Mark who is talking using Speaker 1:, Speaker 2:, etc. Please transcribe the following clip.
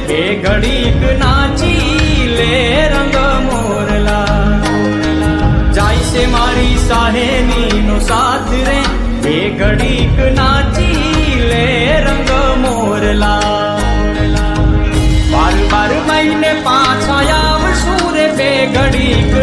Speaker 1: બે ઘડીક નાચી લે રંગ મોરલા જાય છે મારી સાહેની નો સાથ રે બે ઘડીક નાચી લે રંગ મોરલા બાર બાર મહિને પાછા આવશું રે બે ઘડીક